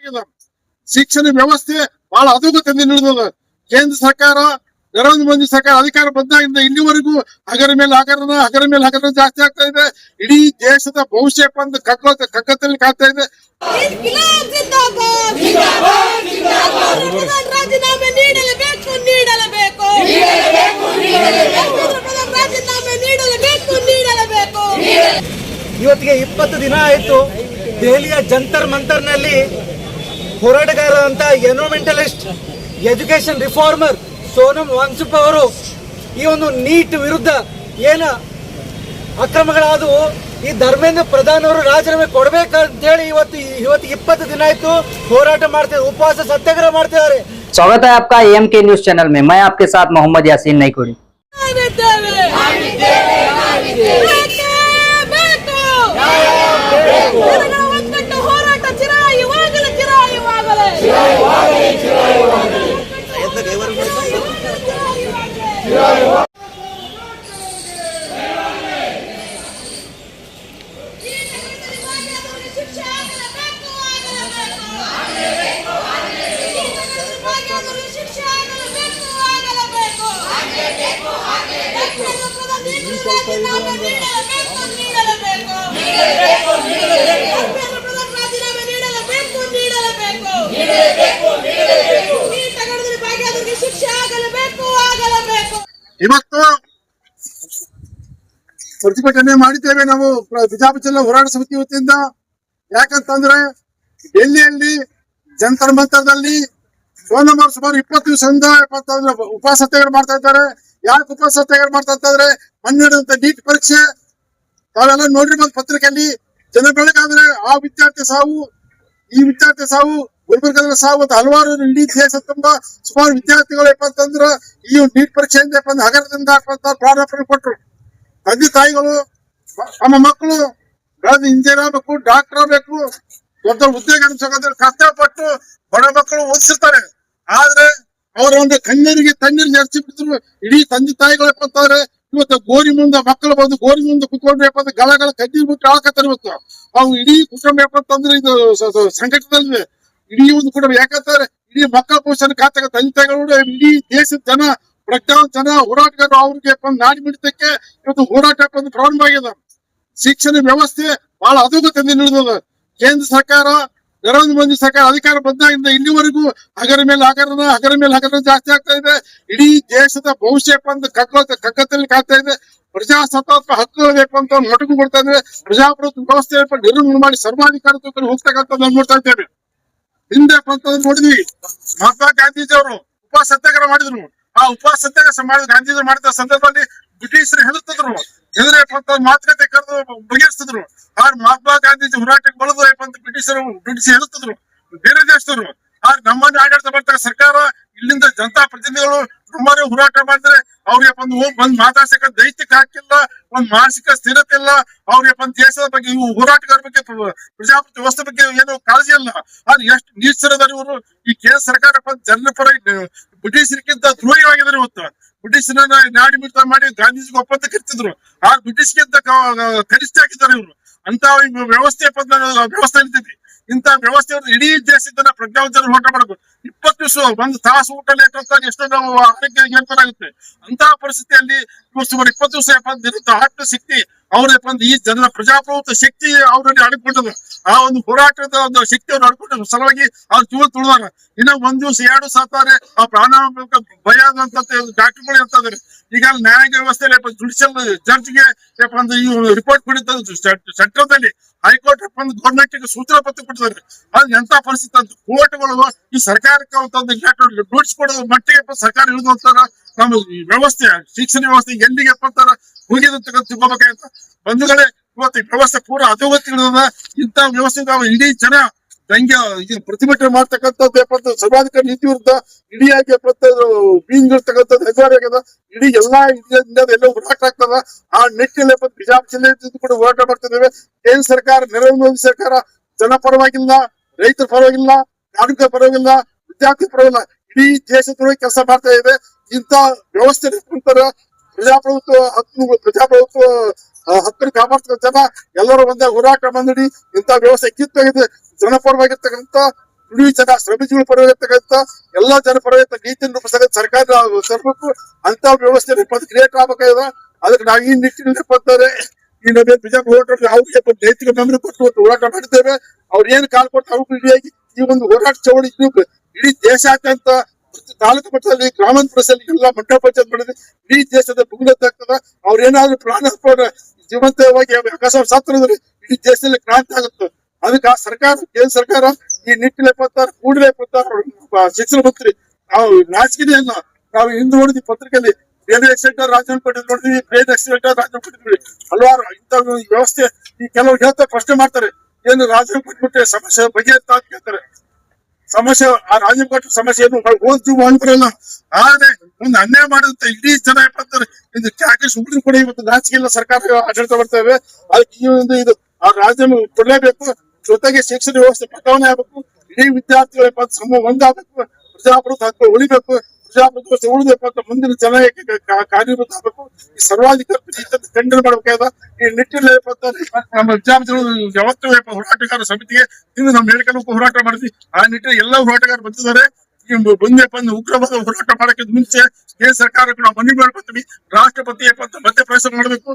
ಪ್ರಾರಂಭವಾಗಿದೆ. ಶಿಕ್ಷಣ ವ್ಯವಸ್ಥೆ ಬಹಳ ಅಧೋಗತಿಯಿಂದ ನಡೆದ. ಕೇಂದ್ರ ಸರ್ಕಾರ ನರೇಂದ್ರ ಮೋದಿ ಸರ್ಕಾರ ಅಧಿಕಾರ ಬಂದಾಗಿಂದ ಇಲ್ಲಿವರೆಗೂ ಹಗರ ಮೇಲೆ ಹಗರ ಜಾಸ್ತಿ ಆಗ್ತಾ ಇದೆ. ಇಡೀ ದೇಶದ ಭವಿಷ್ಯ ಬಂದು ಕಗ್ಗತ್ತಲ್ಲಿ ಕಾಗ್ತಾ ಇದೆ. ರಾಜೀನಾಮೆ ನೀಡಲೇಬೇಕು. ಇವತ್ತಿಗೆ 20 ದಿನ ಆಯಿತು. ದೆಹಲಿಯ ಜಂತರ್ ಮಂತರ್ನಲ್ಲಿ ಹೋರಾಟಗಾರರಂತ environmentalist, education reformer Sonam Wangchuk ಅವರು ಈ ಒಂದು ನೀಟ್ ವಿರುದ್ಧ ಏನ ಅಕ್ರಮಗಳಾದವು, ಈ ಧರ್ಮೇಂದ್ರ ಪ್ರಧಾನ್ ಅವರು ರಾಜೀನಾಮೆ ಕೊಡಬೇಕಂತ ಹೇಳಿ ಇವತ್ತು 20 ದಿನ ಆಯ್ತು ಹೋರಾಟ ಮಾಡ್ತಿದ್ದಾರೆ, ಉಪವಾಸ ಸತ್ಯಾಗ್ರಹ ಮಾಡ್ತಿದ್ದಾರೆ. स्वागत है आपका AMK न्यूज चैनल में। मैं आपके साथ मोहम्मद यासीन नईकुड़ी। ಇವತ್ತು ಪ್ರತಿಭಟನೆ ಮಾಡಿದ್ದೇವೆ ನಾವು ಬಿಜಾಪುರ ಜಿಲ್ಲಾ ಹೋರಾಟ ಸಮಿತಿ ವತಿಯಿಂದ. ಯಾಕಂತಂದ್ರೆ ಡೆಲ್ಲಿಯಲ್ಲಿ ಜಂತರ್ ಮಂತರದಲ್ಲಿ ಸೋನಂ ಅವರು ಸುಮಾರು 20 ದಿವಸದಿಂದ ಉಪವಾಸ ಸತ್ಯಾಗ್ರಹ ಮಾಡ್ತಾ ಇದ್ದಾರೆ. ಯಾಕೆ ಉಪವಾಸ ಸತ್ಯಾಗ್ರಹ ಮಾಡ್ತಾ ಇದ್ದಾರೆ? ಮೊನ್ನೆ ನೀಟ್ ಪರೀಕ್ಷೆ ತಾವೆಲ್ಲ ನೋಡಿರ್ಬೋದು ಪತ್ರಿಕೆಯಲ್ಲಿ. ಜನ ಬೆಳಗಾದ್ರೆ ಆ ವಿದ್ಯಾರ್ಥಿ ಸಾವು, ಈ ವಿದ್ಯಾರ್ಥಿ ಸಾವು, ಗುಲ್ಬರ್ಗದ ಸಾವು ಅಂತ ಹಲವಾರು ಇಡೀ ದೇಶ ತುಂಬಾ ಸುಮಾರು ವಿದ್ಯಾರ್ಥಿಗಳು ಏನಂತಂದ್ರ ಈ ನೀಟ್ ಪರೀಕ್ಷೆಯಿಂದ ಹಗರದಿಂದ ಪ್ರಾರಂಭ ಕೊಟ್ರು. ತಂದೆ ತಾಯಿಗಳು ತಮ್ಮ ಮಕ್ಕಳು ಬೆಳೆದು ಇಂಜಿನಿಯರ್ ಆಗ್ಬೇಕು, ಡಾಕ್ಟರ್ ಆಗ್ಬೇಕು, ದೊಡ್ಡ ಉದ್ಯೋಗ ಕಷ್ಟಪಟ್ಟು ಬಡ ಮಕ್ಕಳು ಓದಿಸಿರ್ತಾರೆ. ಆದ್ರೆ ಅವರ ಒಂದು ಕಣ್ಣೀರಿಗೆ ತಣ್ಣೀರು ನೆರೆಸಿ ಬಿಟ್ಟಿದ್ರು ಇಡೀ ತಂದೆ ತಾಯಿಗಳು ಏನಂತಾರೆ. ಇವತ್ತು ಗೋರಿ ಮುಂದೆ ಮಕ್ಕಳು ಬಂದು ಗೋರಿ ಮುಂದೆ ಕುತ್ಕೊಂಡು ಗಳ ಕಣ್ಣೀರು ಬಿಟ್ಟು ಆಳಕತ್ತಾರೆ. ಇವತ್ತು ಅವು ಇಡೀ ಕುಟುಂಬ ಏನಂತಂದ್ರೆ ಇದು ಸಂಘಟನೆಯಲ್ಲಿದೆ. ಇಡೀ ಒಂದು ಕುಟುಂಬ ಯಾಕಂತಾರೆ ಇಡೀ ಮಕ್ಕಳ ಪೋಷಣೆ ಖಾತೆ ತಂದೆ ತಾಯಿಗಳು ಇಡೀ ದೇಶದ ಜನ ಪ್ರಜ್ಞಾವಂತ ಜನ ಹೋರಾಟಗಾರರು ಅವ್ರಿಗೆ ನಾಡಿ ಮಿಡಿತಕ್ಕೆ ಇವತ್ತು ಹೋರಾಟ ಪ್ರಾರಂಭ ಆಗಿದೆ. ಶಿಕ್ಷಣ ವ್ಯವಸ್ಥೆ ಬಹಳ ಅಧೋಗತಿಯಿಂದ ನಡೆದ. ಕೇಂದ್ರ ಸರ್ಕಾರ ನರೇಂದ್ರ ಮೋದಿ ಸರ್ಕಾರ ಅಧಿಕಾರ ಬಂದಾಗಿಂದ ಇಲ್ಲಿವರೆಗೂ ಹಗರ ಮೇಲೆ ಹಗರ ಜಾಸ್ತಿ ಆಗ್ತಾ ಇದೆ. ಇಡೀ ದೇಶದ ಭವಿಷ್ಯ ಬಂದು ಕಗ್ಗತ್ತಲ್ಲಿ ಕಾಗ್ತಾ ಇದೆ. ಪ್ರಜಾಸತ್ತಾತ್ಮಕ ಹಕ್ಕುಗಳು ಬೇಕು ಅಂತ ಮೊಟಕು ಕೊಡ್ತಾ ಇದ್ರೆ ಪ್ರಜಾಪ್ರಭುತ್ವ ವ್ಯವಸ್ಥೆ ನಿರ್ಮೂಲನೆ ಮಾಡಿ ಸರ್ವಾಧಿಕಾರತ್ವ ಹೋಗ್ತಕ್ಕಂಥ ನೋಡ್ತಾ ಇದ್ದೇವೆ. ಹಿಂದೆ ನೋಡಿದ್ವಿ ಮಹಾತ್ಮ ಗಾಂಧೀಜಿ ಅವರು ಉಪವಾಸ ಸತ್ಯಾಗ್ರಹ ಮಾಡಿದ್ರು. ಆ ಉಪವಾಸ ಸತ್ಯಾಗ್ರಹ ಮಾಡಿದ ಗಾಂಧೀಜಿ ಮಾಡಿದ ಸಂದರ್ಭದಲ್ಲಿ ಬ್ರಿಟಿಷರು ಹೆದರ್ತಿದ್ರು. ಮಾತುಕತೆ ಕರೆದು ಬಗೆಹರಿಸ್ತಿದ್ರು. ಆದ್ರೆ ಮಹಾತ್ಮ ಗಾಂಧೀಜಿ ಹೋರಾಟಕ್ಕೆ ಬರೋದು ಬ್ರಿಟಿಷ್ ಹೆದರ್ತಿದ್ರು ಬೇರೆ ದೇಶದವರು. ಆದ್ರೆ ನಮ್ಮಲ್ಲಿ ಆಡಳಿತ ಬರ್ತಾರೆ ಸರ್ಕಾರ, ಇಲ್ಲಿಂದ ಜನತಾ ಪ್ರತಿನಿಧಿಗಳು ನಮ್ಮವರೇ ಹೋರಾಟ ಮಾಡಿದ್ರೆ ಅವ್ರಿಗೆ ಬಂದ್ ಮಾತಾಡ್ಸಕ ದೈಹಿಕ ಹಾಕಿಲ್ಲ, ಒಂದ್ ಮಾನಸಿಕ ಸ್ಥಿರತೆ ಇಲ್ಲ. ಅವ್ರಿಗೆ ದೇಶದ ಬಗ್ಗೆ ಇವು ಹೋರಾಟಗಾರ ಬಗ್ಗೆ ಪ್ರಜಾಪ್ರಭುತ್ವ ವ್ಯವಸ್ಥೆ ಬಗ್ಗೆ ಏನು ಕಾಳಜಿ ಇಲ್ಲ. ಆದ್ರೆ ಎಷ್ಟು ನೀಚರದಾರ ಇವರು. ಈ ಕೇಂದ್ರ ಸರ್ಕಾರ ಜನರ ಪರ ಬ್ರಿಟಿಷರಿಗಿಂತ ದ್ರೋಹಿಯಾಗಿದ್ದಾರೆ. ಇವತ್ತು ಬ್ರಿಟಿಷರನ್ನ ನಾಡಿ ಮಿಡಿತ ಮಾಡಿ ಗಾಂಧೀಜಿಗೆ ಒಪ್ಪಂದ ಕರಿತಿದ್ರು. ಆ ಬ್ರಿಟಿಷ್ಗಿಂತ ಕನಿಷ್ಠ ಹಾಕಿದ್ದಾರೆ ಇವರು. ಅಂತ ವ್ಯವಸ್ಥೆ ವ್ಯವಸ್ಥೆ ನಿಂತಿದೆ. ಇಂತ ವ್ಯವಸ್ಥೆ ಇಡೀ ದೇಶದ ಪ್ರಜ್ಞಾವಂತರ ಹೋರಾಟ ಮಾಡಬೇಕು. 20 ದಿವಸ ಒಂದು ತಾಸು ಊಟ ಲೇಟ್ ಅಂತ ಎಷ್ಟೋ ನಾವು ಆರೋಗ್ಯ ಏರ್ಪಡಾಗುತ್ತೆ. ಅಂತಹ ಪರಿಸ್ಥಿತಿಯಲ್ಲಿ ಸುಮಾರು 20 ದಿವಸ ಆಟ ಶಕ್ತಿ ಅವ್ರ ಈ ಜನರ ಪ್ರಜಾಪ್ರಭುತ್ವ ಶಕ್ತಿ ಅವರಲ್ಲಿ ಅಡ್ಕೊಂಡದ. ಆ ಒಂದು ಹೋರಾಟದ ಒಂದು ಶಕ್ತಿ ಅವ್ರು ಅಡ್ಕೊಂಡ ಸಲುವಾಗಿ ಅವ್ರ ಜೀವ ತುಳಿದಾರ. ಇನ್ನ 1 ದಿವಸ 2 ದಿವಸ ಆಗ್ತಾರೆ ಆ ಪ್ರಾಣ ಭಯ ಅಂತ ಡಾಕ್ಟರ್ಗಳು ಇರ್ತಾರೆ. ಈಗ ನ್ಯಾಯಾಂಗ ವ್ಯವಸ್ಥೆಯಲ್ಲಿ ಜುಡಿಷಿಯಲ್ ಜಡ್ಜ್ಗೆ ರಿಪೋರ್ಟ್ ಕೊಡಿದ್ದು ಸೆಂಟ್ರಲ್ದಲ್ಲಿ ಹೈಕೋರ್ಟ್ ಗೌರ್ಮೆಂಟ್ ಸೂಚನಾ ಪತ್ರ ಕೊಟ್ಟಿದ್ದಾರೆ. ಅದು ಎಂತ ಪರಿಸ್ಥಿತಿ ಅಂತ ಕೋರ್ಟ್ಗಳು ಈ ಸರ್ಕಾರಕ್ಕೆ ನೋಟಿಸ್ ಕೊಡೋದು ಮಟ್ಟಿಗೆ ಸರ್ಕಾರ ಇಳಿದಂತಾರ. ನಮ್ಮ ವ್ಯವಸ್ಥೆ ಶಿಕ್ಷಣ ವ್ಯವಸ್ಥೆ ಎಲ್ಲಿಗೆ ಹೋಗಿದಂತ ತಿಳ್ಕೊಬೇಕಾಗತ್ತ. ಬಂಧುಗಳೇ, ಇವತ್ತು ವ್ಯವಸ್ಥೆ ಪೂರ ಅಧೋಗತಿಗಳದ. ಇಂಥ ವ್ಯವಸ್ಥೆ ನಾವು ಇಡೀ ಜನ ಪ್ರತಿಭಟನೆ ಮಾಡ್ತಕ್ಕಂಥದ್ದು ಸರ್ವಾಧಿಕಾರ ನೀತಿ ವಿರುದ್ಧ ಇಡಿಯಾಗಿ ಬೀಂಗಿರ್ತಕ್ಕಂಥದ್ದು ಹೆಸರಾಗ್ಯದ. ಇಡೀ ಎಲ್ಲಾ ಎಲ್ಲ ಹೋರಾಟ ಆಗ್ತದ. ಆ ನಿಟ್ಟಿನಲ್ಲಿ ಬಿಜಾಪುರ ಜಿಲ್ಲೆ ಕೂಡ ಹೋರಾಟ ಮಾಡ್ತಿದ್ದೇವೆ. ಕೇಂದ್ರ ಸರ್ಕಾರ, ನರೇಂದ್ರ ಮೋದಿ ಸರ್ಕಾರ ಜನ ಪರವಾಗಿಲ್ಲ, ರೈತರ ಪರವಾಗಿಲ್ಲ, ಕಾರ್ಮಿಕರ ಪರವಾಗಿಲ್ಲ, ವಿದ್ಯಾರ್ಥಿ ಪರವಾಗಿಲ್ಲ, ಇಡೀ ದೇಶದೊಳಗೆ ಕೆಲಸ ಮಾಡ್ತಾ ಇದೆ. ಇಂಥ ವ್ಯವಸ್ಥೆ ಪ್ರಜಾಪ್ರಭುತ್ವ ಹಕ್ಕನ್ನು ಕಾಪಾಡ್ತಕ್ಕಂಥ ಜನ ಎಲ್ಲರೂ ಒಂದೇ ಹೋರಾಟ ಬಂದಿಡಿ ಇಂಥ ವ್ಯವಸ್ಥೆ ಕಿತ್ತೋಗಿದೆ. ಜನಪರವಾಗಿರ್ತಕ್ಕಂಥ ಇಡೀ ಜನ ಶ್ರಮಜೀವಿ ಪರವಾಗಿರ್ತಕ್ಕಂಥ ಎಲ್ಲಾ ಜನ ಪರವಾಗಿರ್ತ ನೀತಿಯನ್ನು ರೂಪಿಸ್ತಕ್ಕಂಥ ಸರ್ಕಾರ ತರಬೇಕು ಅಂತ ವ್ಯವಸ್ಥೆ ಕ್ರಿಯೇಟ್ ಆಗ್ಬೇಕಾಗಿದೆ. ಅದಕ್ಕೆ ನಾವು ಈ ನಿಟ್ಟಿನಲ್ಲಿ ಬರ್ತಾರೆ ಈ ನಮಗೆ ಬಿಜೆಪಿ ಹೋರಾಟ ಅವ್ರಿಗೆ ನೈತಿಕ ಬೆಂಬಲ ಕೊಟ್ಟು ಹೋರಾಟ ಮಾಡಿದ್ದೇವೆ. ಅವ್ರು ಏನ್ ಕಾಲ್ ಕೊಟ್ಟು ಅವ್ರು ಇಡೀ ಈ ಒಂದು ಹೋರಾಟ ಚಳವಳಿ ಇಡೀ ದೇಶಾದ್ಯಂತ ತಾಲೂಕು ಮಟ್ಟದಲ್ಲಿ ಗ್ರಾಮಾಂತರದಲ್ಲಿ ಎಲ್ಲ ಮಂಡಲ ಪಂಚಾಯತ್ ಮಾಡಿದ್ರೆ ಇಡೀ ದೇಶದ ಮುಗಿದಾಗ್ತದ. ಅವ್ರ ಏನಾದ್ರು ಪ್ರಾಣ ಜೀವಂತವಾಗಿ ಆಕಾಶ ಸಾತ್ರ ಇಡೀ ದೇಶದಲ್ಲಿ ಕ್ರಾಂತಿ ಆಗುತ್ತೆ. ಅದಕ್ಕೆ ಆ ಸರ್ಕಾರ ಕೇಂದ್ರ ಸರ್ಕಾರ ಈ ನಿಟ್ಟಿನಲ್ಲಿ ಬರ್ತಾರೆ ಕೂಡಲೇ ಬರ್ತಾರೆ. ಶಿಕ್ಷಣ ಮಂತ್ರಿ ನಾವು ನಾಚಿಕೆಯನ್ನ ನಾವು ಹಿಂದೆ ನೋಡಿದ್ವಿ ಪತ್ರಿಕೆಯಲ್ಲಿ ರೈಲ್ವೆ ಆಕ್ಸಿಡೆಂಟ್ ರಾಜೀನಾಮೆ ಕೊಟ್ಟಿದ್ದು ನೋಡಿದ್ವಿ, ಟ್ರೈನ್ ಆಕ್ಸಿಡೆಂಟ್ ರಾಜೀನಾಮೆ ಕೊಟ್ಟಿದ್ವಿ. ಹಲವಾರು ಇಂಥ ವ್ಯವಸ್ಥೆ ಈ ಕೆಲವರು ಹೇಳ್ತಾರೆ ಪ್ರಶ್ನೆ ಮಾಡ್ತಾರೆ ಏನು ರಾಜೀನಾಮೆ ಕೊಟ್ಬಿಟ್ಟೆ ಸಮಸ್ಯೆ ಬಗೆಹರ್ತಾ ಅಂತ ಕೇಳ್ತಾರೆ. ಸಮಸ್ಯೆ ಆ ರಾಜೀನಾಮೆ ಕೊಟ್ಟ ಸಮಸ್ಯೆ ಏನು ಓದ್ತೀವಿ ಅಂದ್ರಲ್ಲ. ಆದ್ರೆ ಒಂದು ಅನ್ಯಾಯ ಮಾಡಿದಂತ ಇಡೀ ಜನ ಬರ್ತಾರೆ. ಇದು ಯಾಕೆ ಸುಮ್ಮನೆ ಕೂಡ ಇವತ್ತು ನಾಚಿಕೆಲ್ಲ ಸರ್ಕಾರ ಆಡಳಿತ ಬರ್ತೇವೆ. ಅದಕ್ಕೆ ಈ ಒಂದು ಇದು ಆ ರಾಜೀನಾಮೆ ಕೊಡಲೇಬೇಕು. ಜೊತೆಗೆ ಶಿಕ್ಷಣ ವ್ಯವಸ್ಥೆ ಬದಲಾವಣೆ ಆಗ್ಬೇಕು. ಇಡೀ ವಿದ್ಯಾರ್ಥಿಗಳ ಒಂದಾಗಬೇಕು. ಪ್ರಜಾಪ್ರಭುತ್ವ ಹಕ್ಕು ಉಳಿಬೇಕು. ಪ್ರಜಾಪ್ರಭುತ್ವ ಉಳಿಬೇಕು ಅಂತ ಮುಂದಿನ ಜನಕ್ಕೆ ಕಾರ್ಯಭೂತ ಆಗಬೇಕು. ಈ ಸರ್ವಾಧಿಕಾರ ಖಂಡನೆ ಮಾಡಬೇಕಾದ ಈ ನಿಟ್ಟಿನಲ್ಲಿ ನಮ್ಮ ವಿದ್ಯಾರ್ಥಿಗಳು ಯಾವತ್ತೂ ಹೋರಾಟಗಾರ ಸಮಿತಿಗೆ ಇನ್ನು ನಮ್ಮ ಮೇಲ್ಕಲ್ ಹೋರಾಟ ಮಾಡಿದ್ವಿ. ಆ ನಿಟ್ಟಿನಲ್ಲಿ ಎಲ್ಲ ಹೋರಾಟಗಾರರು ಬಂದಿದ್ದಾರೆ. ಬಂದು ಉಗ್ರವಾದ ಹೋರಾಟ ಮಾಡಕ್ಕೆ ಮುಂಚೆ ಕೇಂದ್ರ ಸರ್ಕಾರಕ್ಕೆ ನಾವು ಮನವಿ ಮಾಡ್ಕೊತೀವಿ. ರಾಷ್ಟ್ರಪತಿ ಮಧ್ಯಪ್ರವೇಶ ಮಾಡಬೇಕು.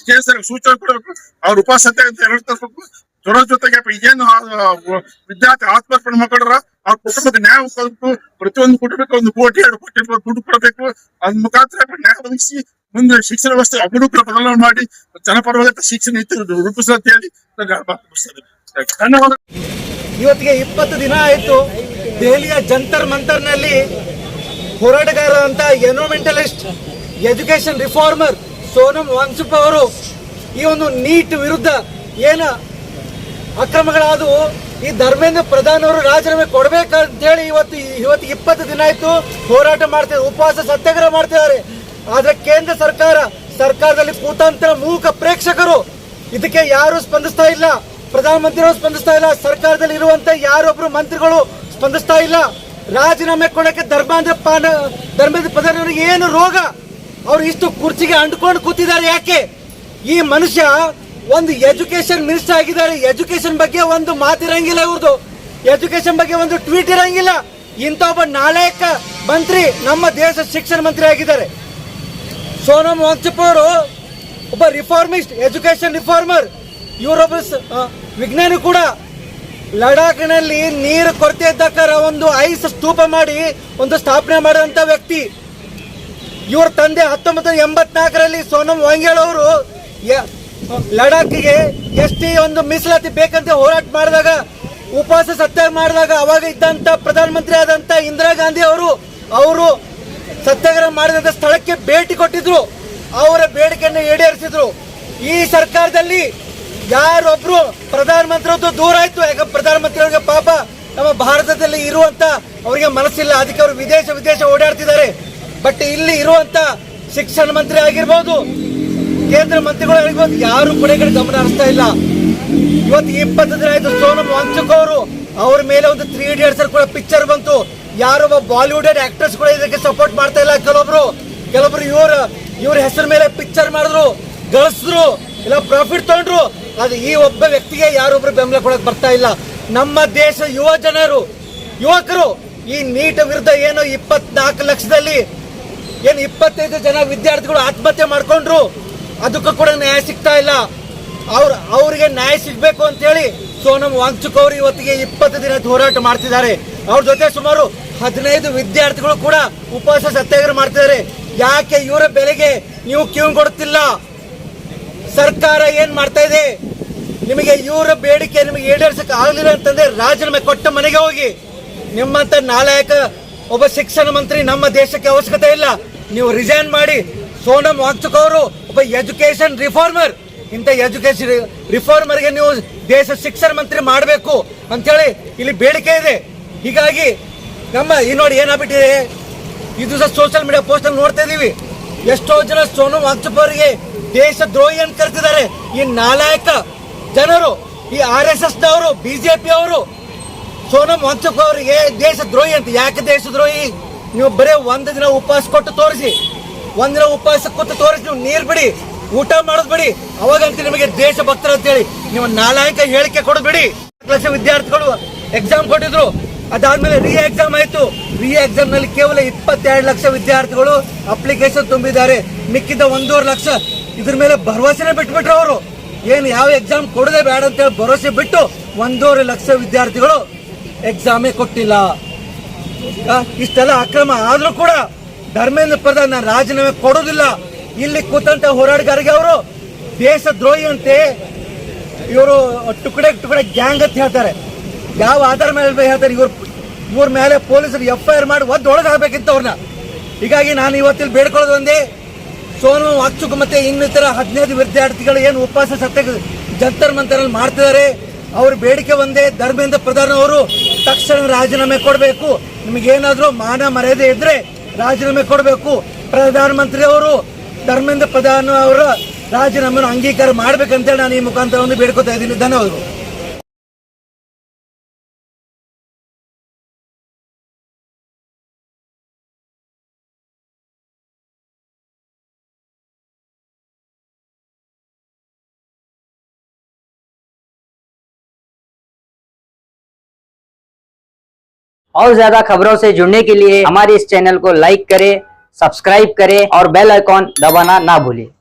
ಕೇಂದ್ರ ಸರ್ಕಾರ ಸೂಚನೆ ಕೊಡಬೇಕು. ಅವ್ರ ಉಪಸತ್ಯ ಅಂತ ಎರಡು ತರಬೇಕು. ಜೊತೆಗೆ ಏನು ವಿದ್ಯಾರ್ಥಿ ಆತ್ಮರ್ಪಣೆ ಮಾಡ್ಕೊಂಡ್ರ ಅವ್ರ ಕುಟುಂಬಕ್ಕೆ ನ್ಯಾಯ ಕೊಡಬೇಕು. ಪ್ರತಿಯೊಂದು ಕುಟುಂಬಕ್ಕೆ 1 ಕೋಟಿ 2 ಕೋಟಿ ದುಡ್ಡು ಕೊಡಬೇಕು. ಅದ್ ಮುಖಾಂತರ ನ್ಯಾಯ ಒದಗಿಸಿ ಮುಂದೆ ಶಿಕ್ಷಣ ವ್ಯವಸ್ಥೆ ಅಭಿವೃದ್ಧಿ ಬದಲಾವಣೆ ಮಾಡಿ ಜನಪರವಾದ ಶಿಕ್ಷಣ ನೀತಿ ರೂಪಿಸಂತ ಹೇಳಿ ಧನ್ಯವಾದ. ಇವತ್ತಿಗೆ 20 ದಿನ ಆಯ್ತು ದೆಹಲಿಯ ಜಂತರ್ ಮಂತರ್ನಲ್ಲಿ ಹೋರಾಟಗಾರ ಅಂತ environmentalist education reformer Sonam Wangchuk ಅವರು ಈ ಒಂದು ನೀಟ್ ವಿರುದ್ಧ ಏನ ಅಕ್ರಮಗಳಾದವು, ಈ ಧರ್ಮೇಂದ್ರ ಪ್ರಧಾನ್ ಅವರು ರಾಜೀನಾಮೆ ಕೊಡ್ಬೇಕಂತ ಹೇಳಿ ಇವತ್ತು 20 ದಿನ ಆಯ್ತು ಹೋರಾಟ ಮಾಡ್ತಿದ್ದಾರೆ, ಉಪವಾಸ ಸತ್ಯಾಗ್ರಹ ಮಾಡ್ತಿದ್ದಾರೆ. ಆದ್ರೆ ಕೇಂದ್ರ ಸರ್ಕಾರದಲ್ಲಿ ಕೂತಂತ ಮೂಕ ಪ್ರೇಕ್ಷಕರು ಇದಕ್ಕೆ ಯಾರು ಸ್ಪಂದಿಸ್ತಾ ಇಲ್ಲ. ಪ್ರಧಾನಮಂತ್ರಿಗಳು ಸ್ಪಂದಿಸ್ತಾ ಇಲ್ಲ. ಸರ್ಕಾರದಲ್ಲಿ ಇರುವಂತ ಯಾರೊಬ್ರು ಮಂತ್ರಿಗಳು ಸ್ಪಂದಿಸ್ತಾ ಇಲ್ಲ. ರಾಜೀನಾಮೆ ಕೊಡಕ್ಕೆ ಧರ್ಮೇಂದ್ರ ಪ್ರಧಾನ್ ಅವರಿಗೆ ಏನು ರೋಗ? ಅವ್ರು ಇಷ್ಟು ಕುರ್ಚಿಗೆ ಅಂಡ್ಕೊಂಡು ಕೂತಿದ್ದಾರೆ ಯಾಕೆ? ಈ ಮನುಷ್ಯ ಒಂದು ಎಜುಕೇಶನ್ ಮಿನಿಸ್ಟರ್ ಆಗಿದ್ದಾರೆ. ಎಜುಕೇಶನ್ ಬಗ್ಗೆ ಒಂದು ಮಾತಿರಂಗಿಲ್ಲ ಇವ್ರದ್ದು. ಎಜುಕೇಶನ್ ಬಗ್ಗೆ ಒಂದು ಟ್ವೀಟ್ ಇರಂಗಿಲ್ಲ. ಇಂಥ ಒಬ್ಬ ನಾಲಾಯಕ ಮಂತ್ರಿ ನಮ್ಮ ದೇಶ ಶಿಕ್ಷಣ ಮಂತ್ರಿ ಆಗಿದ್ದಾರೆ. ಸೋನಂ ವಾಂಗ್ಚುಕ್ ಅವರು ಒಬ್ಬ ರಿಫಾರ್ಮಿಸ್ಟ್, ಎಜುಕೇಶನ್ ರಿಫಾರ್ಮರ್. ಇವರೊಬ್ಬ ವಿಜ್ಞಾನಿ ಕೂಡ. ಲಡಾಖ್ನಲ್ಲಿ ನೀರು ಕೊರತೆ ಇದ್ದಕ್ಕಾರ ಒಂದು ಐಸ್ ಸ್ತೂಪ ಮಾಡಿ ಒಂದು ಸ್ಥಾಪನೆ ಮಾಡಿದಂತ ವ್ಯಕ್ತಿ. ಇವ್ರ ತಂದೆ 1984ರಲ್ಲಿ ಸೋನಂ ವಾಂಗ್ಚುಕ್ ಅವರು ಲಡಾಖ್ಗೆ ಎಷ್ಟೇ ಒಂದು ಮೀಸಲಾತಿ ಬೇಕಂತ ಹೋರಾಟ ಮಾಡಿದಾಗ, ಉಪವಾಸ ಸತ್ಯಾಗ್ರಹ ಮಾಡಿದಾಗ ಅವಾಗ ಇದ್ದಂತ ಪ್ರಧಾನಮಂತ್ರಿ ಆದಂತ ಇಂದಿರಾ ಗಾಂಧಿ ಅವರು ಸತ್ಯಾಗ್ರಹ ಮಾಡಿದ ಸ್ಥಳಕ್ಕೆ ಭೇಟಿ ಕೊಟ್ಟಿದ್ರು. ಅವರ ಬೇಡಿಕೆಯನ್ನು ಈಡೇರಿಸಿದ್ರು. ಈ ಸರ್ಕಾರದಲ್ಲಿ ಯಾರೊಬ್ರು ಪ್ರಧಾನಮಂತ್ರಿ ದೂರ ಆಯ್ತು. ಯಾಕೆ ಪ್ರಧಾನಮಂತ್ರಿ ಅವರಿಗೆ ಪಾಪ ನಮ್ಮ ಭಾರತದಲ್ಲಿ ಇರುವಂತ ಅವರಿಗೆ ಮನಸ್ಸಿಲ್ಲ. ಅದಕ್ಕೆ ಅವರು ವಿದೇಶ ಓಡಾಡ್ತಿದ್ದಾರೆ. ಬಟ್ ಇಲ್ಲಿ ಇರುವಂತ ಶಿಕ್ಷಣ ಮಂತ್ರಿ ಆಗಿರ್ಬೋದು, ಕೇಂದ್ರ ಮಂತ್ರಿಗಳು ಆಗಿರ್ಬೋದು, ಯಾರು ಕಡೆ ಗಮನ ಹರಿಸ್ತಾ ಇಲ್ಲ. ಇವತ್ತು 20 ದಿನ ಆಯ್ತು ಸೋನಂ ವಾಂಗ್ಚುಕ್ ಅವರು ಅವ್ರ ಮೇಲೆ ಒಂದು 3 Idiots ಕೂಡ ಪಿಕ್ಚರ್ ಬಂತು. ಯಾರೊಬ್ಬ ಬಾಲಿವುಡ್ ಆಕ್ಟರ್ಸ್ ಕೂಡ ಇದಕ್ಕೆ ಸಪೋರ್ಟ್ ಮಾಡ್ತಾ ಇಲ್ಲ. ಕೆಲವೊಬ್ರು ಇವ್ರ ಹೆಸರ ಮೇಲೆ ಪಿಕ್ಚರ್ ಮಾಡಿದ್ರು, ಗಳಿಸಿದ್ರು, ಇಲ್ಲ ಪ್ರಾಫಿಟ್ ತಗೊಂಡ್ರು. ಅದು ಈ ಒಬ್ಬ ವ್ಯಕ್ತಿಗೆ ಯಾರೊಬ್ರು ಬೆಂಬಲ ಕೊಡಕ್ ಬರ್ತಾ ಇಲ್ಲ. ನಮ್ಮ ದೇಶ ಯುವಕರು ಈ ನೀಟ್ ವಿರುದ್ಧ ಏನು 24 ಲಕ್ಷದಲ್ಲಿ ಏನು 25 ಜನ ವಿದ್ಯಾರ್ಥಿಗಳು ಆತ್ಮಹತ್ಯೆ ಮಾಡ್ಕೊಂಡ್ರು. ಅದಕ್ಕೂ ಕೂಡ ನ್ಯಾಯ ಸಿಗ್ತಾ ಇಲ್ಲ. ಅವ್ರಿಗೆ ನ್ಯಾಯ ಸಿಗ್ಬೇಕು ಅಂತ ಹೇಳಿ ಸೋನಂ ವಾಂಗ್ಚುಕ್ ಅವರು ಇವತ್ತಿಗೆ 20 ದಿನ ಹೋರಾಟ ಮಾಡ್ತಿದ್ದಾರೆ. ಅವ್ರ ಜೊತೆ ಸುಮಾರು 15 ವಿದ್ಯಾರ್ಥಿಗಳು ಕೂಡ ಉಪವಾಸ ಸತ್ಯಾಗ್ರಹ ಮಾಡ್ತಿದ್ದಾರೆ. ಯಾಕೆ ಇವರ ಬೆಲೆಗೆ ನೀವು ಕ್ಯೂ ಕೊಡುತ್ತಿಲ್ಲ? ಸರ್ಕಾರ ಏನ್ ಮಾಡ್ತಾ ಇದೆ? ನಿಮಗೆ ಇವರ ಬೇಡಿಕೆ ನಿಮಗೆ ಈಡೇರಿಸಕ್ ಆಗಲಿಲ್ಲ ಅಂತಂದ್ರೆ ರಾಜೀನಾಮೆ ಕೊಟ್ಟ ಮನೆಗೆ ಹೋಗಿ. ನಿಮ್ಮಂತ ನಾಲಾಯಕ ಒಬ್ಬ ಶಿಕ್ಷಣ ಮಂತ್ರಿ ನಮ್ಮ ದೇಶಕ್ಕೆ ಅವಶ್ಯಕತೆ ಇಲ್ಲ. ನೀವು ರಿಸೈನ್ ಮಾಡಿ. ಸೋನಂ ವಾಂಗ್ಚುಕ್ ಅವರು ಒಬ್ಬ ಎಜುಕೇಶನ್ ರಿಫಾರ್ಮರ್. ಇಂಥ ಎಜುಕೇಶನ್ ರಿಫಾರ್ಮರ್ಗೆ ನೀವು ದೇಶ ಶಿಕ್ಷಣ ಮಂತ್ರಿ ಮಾಡಬೇಕು ಅಂತೇಳಿ ಇಲ್ಲಿ ಬೇಡಿಕೆ ಇದೆ. ಹೀಗಾಗಿ ನೋಡಿ ಏನಾಗ್ಬಿಟ್ಟಿದೆ. ಇದು ಸಹ ಸೋಷಿಯಲ್ ಮೀಡಿಯಾ ಪೋಸ್ಟ್ ಅಲ್ಲಿ ನೋಡ್ತಾ ಇದೀವಿ. ಎಷ್ಟೋ ಜನ ಸೋನಂ ವಾಂಗ್ಚುಕ್ ಅವರಿಗೆ ದೇಶ ದ್ರೋಹಿ ಅಂತ ಕರೆದಿದ್ದಾರೆ. ಈ ನಾಲಾಯಕ ಜನರು, ಈ RSS ನವರು, BJP ಅವರು ಸೋನಂ ವಾಂಗ್ಚುಕ್ ಅವರಿಗೆ ದೇಶ ದ್ರೋಹಿ ಅಂತ. ಯಾಕೆ ದೇಶ ದ್ರೋಹಿ? ನೀವು ಬರೀ 1 ದಿನ ಉಪವಾಸ ಕೊಟ್ಟು ತೋರಿಸಿ, 1 ದಿನ ಉಪವಾಸ ಕೊಟ್ಟು ತೋರಿಸಿ, ನೀವು ನೀರು ಬಿಡಿ, ಊಟ ಮಾಡೋದು ಬಿಡಿ, ಅವಾಗಂತ ನಿಮಗೆ ದೇಶ ಭಕ್ತರು ಅಂತೇಳಿ ನೀವು ನಾಲಾಯಕ ಹೇಳಿಕೆ ಕೊಡಬೇಡಿ. ಲಕ್ಷ ವಿದ್ಯಾರ್ಥಿಗಳು ಎಕ್ಸಾಮ್ ಕೊಟ್ಟಿದ್ರು. ಅದಾದ್ಮೇಲೆ ರೀ ಎಕ್ಸಾಮ್ ಆಯ್ತು. ರೀ ಎಕ್ಸಾಮ್ ನಲ್ಲಿ ಕೇವಲ 22 ಲಕ್ಷ ವಿದ್ಯಾರ್ಥಿಗಳು ಅಪ್ಲಿಕೇಶನ್ ತುಂಬಿದ್ದಾರೆ. ಮಿಕ್ಕಿದ 1.5 ಲಕ್ಷ ಇದ್ರ ಮೇಲೆ ಭರವಸೆನೆ ಬಿಟ್ಬಿಟ್ರು ಅವರು. ಏನು ಯಾವ ಎಕ್ಸಾಮ್ ಕೊಡದೆ ಬೇಡ ಅಂತ ಹೇಳಿ ಭರವಸೆ ಬಿಟ್ಟು 1.5 ಲಕ್ಷ ವಿದ್ಯಾರ್ಥಿಗಳು ಎಕ್ಸಾಮೇ ಕೊಟ್ಟಿಲ್ಲ. ಇಷ್ಟೆಲ್ಲ ಅಕ್ರಮ ಆದ್ರೂ ಕೂಡ ಧರ್ಮೇಂದ್ರ ಪ್ರಧಾನ್ ನಾನು ರಾಜೀನಾಮೆ ಕೊಡೋದಿಲ್ಲ. ಇಲ್ಲಿ ಕೂತಂತ ಹೋರಾಟಗಾರರಿಗೆ ಅವರು ದೇಶ ದ್ರೋಹಿ ಅಂತೆ, ಇವರು ಟುಕಡೆ ಗ್ಯಾಂಗ್ ಅಂತ ಹೇಳ್ತಾರೆ. ಯಾವ ಆಧಾರ ಮೇಲೆ ಹೇಳ್ತಾರೆ? ಇವ್ರ ಮೇಲೆ ಪೊಲೀಸರು FIR ಮಾಡಿ ಒಳಗೆ ಹಾಕ್ಬೇಕಿತ್ತು ಅವ್ರನ್ನ. ಹೀಗಾಗಿ ನಾನು ಇವತ್ತಿಲ್ಲಿ ಬೇಡ್ಕೊಳ್ಳೋದು ಒಂದೇ, ಸೋನು ವಾಂಗ್ಚುಕ್ ಮತ್ತೆ ಇನ್ನಿತರ 15 ವಿದ್ಯಾರ್ಥಿಗಳು ಏನು ಉಪವಾಸ ಸತ್ಯ ಜಂತರ್ ಮಂತರಲ್ಲಿ ಮಾಡ್ತಿದ್ದಾರೆ, ಅವ್ರ ಬೇಡಿಕೆ ಒಂದೇ, ಧರ್ಮೇಂದ್ರ ಪ್ರಧಾನ್ ಅವರು ತಕ್ಷಣ ರಾಜೀನಾಮೆ ಕೊಡಬೇಕು. ನಿಮಗೇನಾದ್ರೂ ಮಾನ ಮರ್ಯಾದೆ ಇದ್ರೆ ರಾಜೀನಾಮೆ ಕೊಡಬೇಕು. ಪ್ರಧಾನಮಂತ್ರಿ ಅವರು ಧರ್ಮೇಂದ್ರ ಪ್ರಧಾನ್ ಅವರ ರಾಜೀನಾಮೆಯನ್ನು ಅಂಗೀಕಾರ ಮಾಡ್ಬೇಕಂತೇಳಿ ನಾನು ಈ ಮುಖಾಂತರ ಒಂದು ಬೇಡ್ಕೊತಾ ಇದ್ದೀನಿ. ಧನ್ಯವಾದಗಳು. और ज्यादा खबरों से जुड़ने के लिए हमारे इस चैनल को लाइक करें, सब्सक्राइब करें और बेल आइकॉन दबाना ना भूलें।